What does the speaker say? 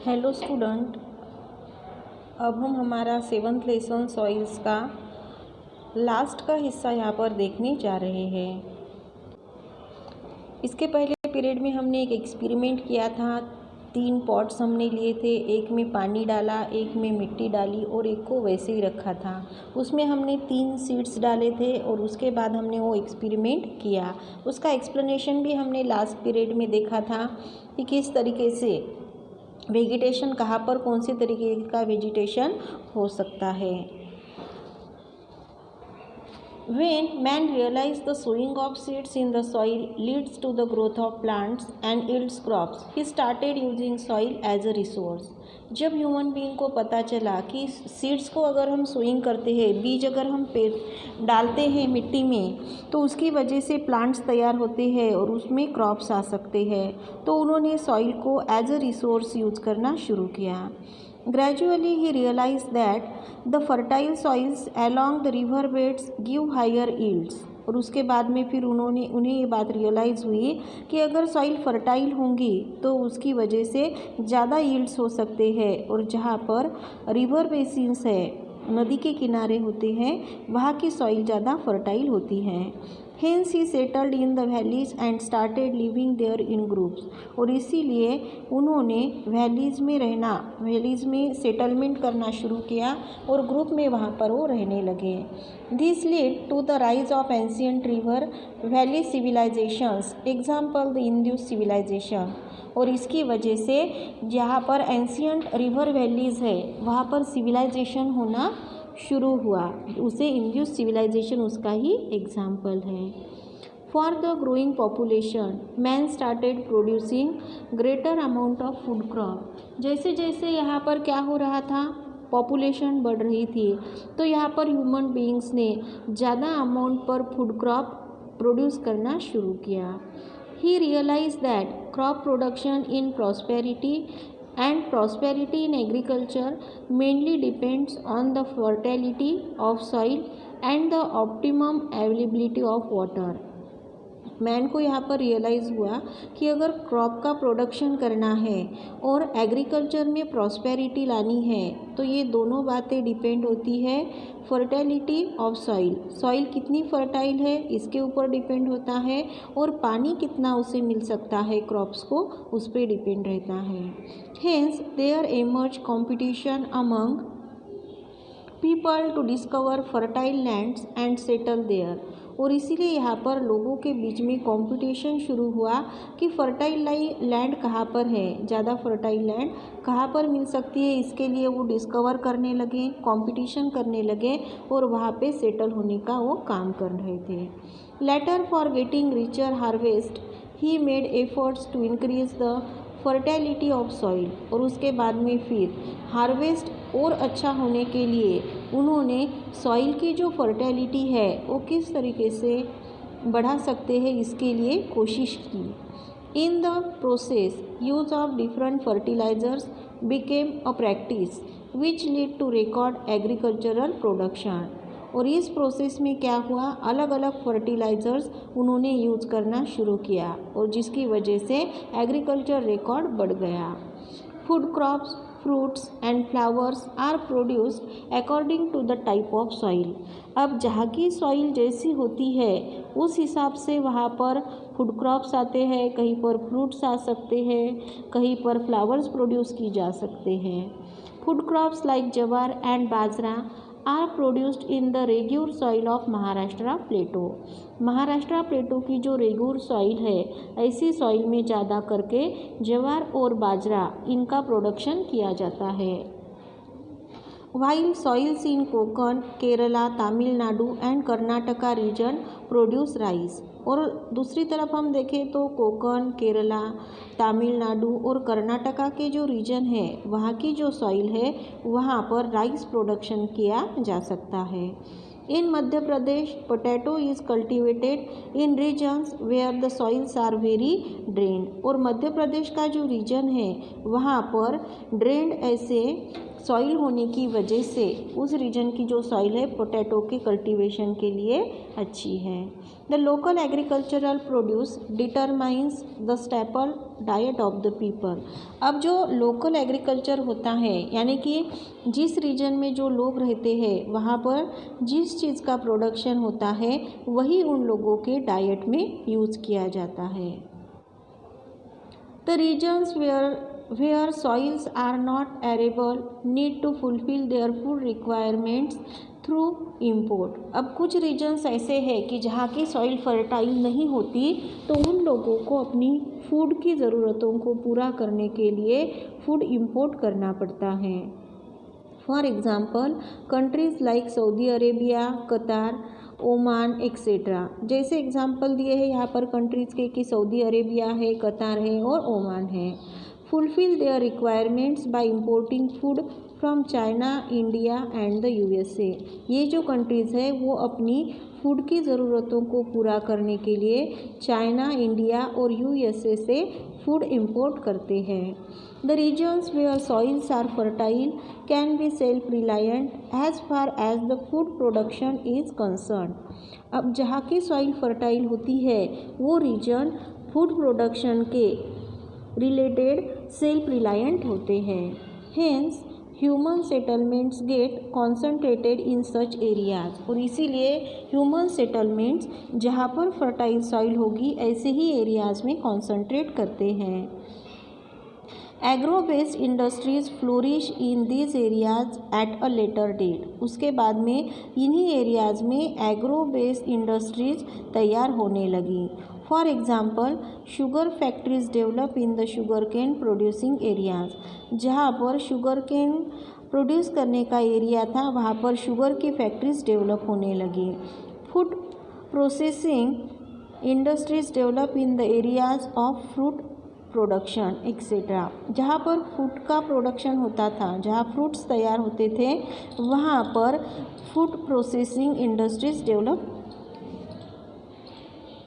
Hello student, अब हम हमारा 7th लेसन सॉइल्स का लास्ट का हिस्सा यहाँ पर देखने जा रहे हैं। इसके पहले पीरियड में हमने एक एक्सपेरिमेंट किया था। 3 पॉट्स हमने लिए थे, एक में पानी डाला, एक में मिट्टी डाली और एक को वैसे ही रखा था। उसमें हमने 3 सीड्स डाले थे और उसके बाद हमने वो एक्सपेरिमेंट किया। उसका एक्सप्लेनेशन भी हमने लास्ट पीरियड में देखा था कि किस तरीके से वेजिटेशन कहाँ पर कौन से तरीके का वेजिटेशन हो सकता है। When man realized the sowing of seeds in the soil leads to the growth of plants and yields crops, he started using soil as a resource. जब ह्यूमन बीइंग को पता चला कि सीड्स को अगर हम सोइंग करते हैं, बीज अगर हम पेड़ डालते हैं मिट्टी में, तो उसकी वजह से प्लांट्स तैयार होते हैं और उसमें क्रॉप्स आ सकते हैं, तो उन्होंने सॉइल को एज अ रिसोर्स यूज़ करना शुरू किया। Gradually, he realized that the fertile soils along the river beds give higher yields. और उसके बाद में फिर उन्हें ये बात रियलाइज़ हुई कि अगर सॉइल फर्टाइल होंगी तो उसकी वजह से ज़्यादा यील्ड्स हो सकते हैं, और जहाँ पर रिवर बेसिन्स है, नदी के किनारे होते हैं, वहाँ की सॉइल ज़्यादा फर्टाइल होती हैं। Hence he settled in the valleys and started living there in groups. और इसीलिए उन्होंने वैलीज़ में सेटलमेंट करना शुरू किया और ग्रुप में वहाँ पर वो रहने लगे। This led to the rise of ancient river valley civilizations, example the Indus civilization. और इसकी वजह से जहाँ पर एंशियंट रिवर वैलीज़ है वहाँ पर सिविलाइजेशन होना शुरू हुआ, उसे इंड्यूस सिविलाइजेशन उसका ही एग्जाम्पल है। For the growing population man started producing greater amount of food crop. जैसे जैसे यहाँ पर क्या हो रहा था, पॉपुलेशन बढ़ रही थी, तो यहाँ पर ह्यूमन बीइंग्स ने ज़्यादा अमाउंट पर फूड क्रॉप प्रोड्यूस करना शुरू किया। He realise that crop production in prosperity in agriculture mainly depends on the fertility of soil and the optimum availability of water. Man को यहाँ पर रियलाइज़ हुआ कि अगर क्रॉप का प्रोडक्शन करना है और एग्रीकल्चर में प्रॉस्पेरिटी लानी है, तो ये दोनों बातें डिपेंड होती है। फर्टिलिटी ऑफ सॉइल, सॉइल कितनी फर्टाइल है इसके ऊपर डिपेंड होता है, और पानी कितना उसे मिल सकता है क्रॉप्स को, उस पर डिपेंड रहता है। Hence there emerge competition among people to discover fertile lands and settle there. और इसीलिए यहाँ पर लोगों के बीच में कंपटीशन शुरू हुआ कि फर्टाइल लैंड कहाँ पर है, ज़्यादा फर्टाइल लैंड कहाँ पर मिल सकती है, इसके लिए वो डिस्कवर करने लगे, कंपटीशन करने लगे और वहाँ पे सेटल होने का वो काम कर रहे थे। Later for getting richer harvest he made efforts to increase the fertility of soil. और उसके बाद में फिर हार्वेस्ट और अच्छा होने के लिए उन्होंने सॉइल की जो फर्टिलिटी है वो किस तरीके से बढ़ा सकते हैं, इसके लिए कोशिश की। In the process use of different fertilisers became a practice which lead to record agricultural production. और इस प्रोसेस में क्या हुआ, अलग अलग फर्टिलाइज़र्स उन्होंने यूज़ करना शुरू किया और जिसकी वजह से एग्रीकल्चर रिकॉर्ड बढ़ गया। Food crops, fruits and flowers are produced according to the type of soil. अब जहाँ की सॉइल जैसी होती है उस हिसाब से वहाँ पर फूड क्रॉप्स आते हैं, कहीं पर फ्रूट्स आ सकते हैं, कहीं पर फ्लावर्स प्रोड्यूस की जा सकते हैं। Food crops like jowar and bajra are produced in the regur soil of Maharashtra plateau. Maharashtra plateau की जो रेग्यूर सॉइल है, ऐसी सॉइल में ज़्यादा करके जवार और बाजरा इनका प्रोडक्शन किया जाता है। While soils in Konkan, Kerala, Tamil Nadu and Karnataka region produce rice. और दूसरी तरफ हम देखें तो कोंकण, केरला, तमिलनाडु और कर्नाटका के जो रीजन है वहाँ की जो सॉइल है वहाँ पर राइस प्रोडक्शन किया जा सकता है। In Madhya Pradesh potato is cultivated in regions where the soils are very drained. और मध्य प्रदेश का जो रीजन है वहाँ पर ड्रेन्ड ऐसे सॉइल होने की वजह से उस रीजन की जो सॉइल है पोटैटो के कल्टीवेशन के लिए अच्छी है। The local agricultural produce determines the staple diet of the people. अब जो लोकल एग्रीकल्चर होता है यानी कि जिस रीजन में जो लोग रहते हैं वहाँ पर जिस चीज़ का प्रोडक्शन होता है वही उन लोगों के डाइट में यूज़ किया जाता है। The regions where soils are not arable need to fulfill their food requirements through import। अब कुछ रीजन्स ऐसे हैं कि जहाँ की सॉइल फर्टाइल नहीं होती तो उन लोगों को अपनी फूड की ज़रूरतों को पूरा करने के लिए फूड इंपोर्ट करना पड़ता है। For example countries like Saudi Arabia, कतार, ओमान एक्सेट्रा। जैसे एग्जाम्पल दिए हैं यहाँ पर कंट्रीज़ के कि सऊदी अरेबिया है, कतार है और ओमान है। Fulfil their requirements by importing food from China, India and the USA. ये जो कंट्रीज़ है वो अपनी फूड की ज़रूरतों को पूरा करने के लिए चाइना, इंडिया और यूएसए से फूड इंपोर्ट करते हैं। The regions where soils are fertile can be self reliant as far as the food production is concern. अब जहाँ की सॉइल फर्टाइल होती है वो रीजन फूड प्रोडक्शन के रिलेटेड सेल्फ रिलायंट होते हैं। Hence human settlements get concentrated in such areas. और इसीलिए ह्यूमन सेटलमेंट्स जहाँ पर फर्टाइल सॉइल होगी ऐसे ही एरियाज़ में कॉन्सनट्रेट करते हैं। Agro based industries flourish in this areas at a later date. उसके बाद में इन्हीं एरियाज़ में एग्रो बेस्ड इंडस्ट्रीज़ तैयार होने लगी। For example sugar factories develop in the sugar cane producing areas. जहाँ पर शुगर केन प्रोड्यूस करने का एरिया था वहाँ पर शुगर की फैक्ट्रीज डेवलप होने लगी। Food processing industries develop in the areas of fruit production etcetera. जहाँ पर फ्रूट का प्रोडक्शन होता था, जहाँ फ्रूट्स तैयार होते थे वहाँ पर फूड प्रोसेसिंग इंडस्ट्रीज डेवलप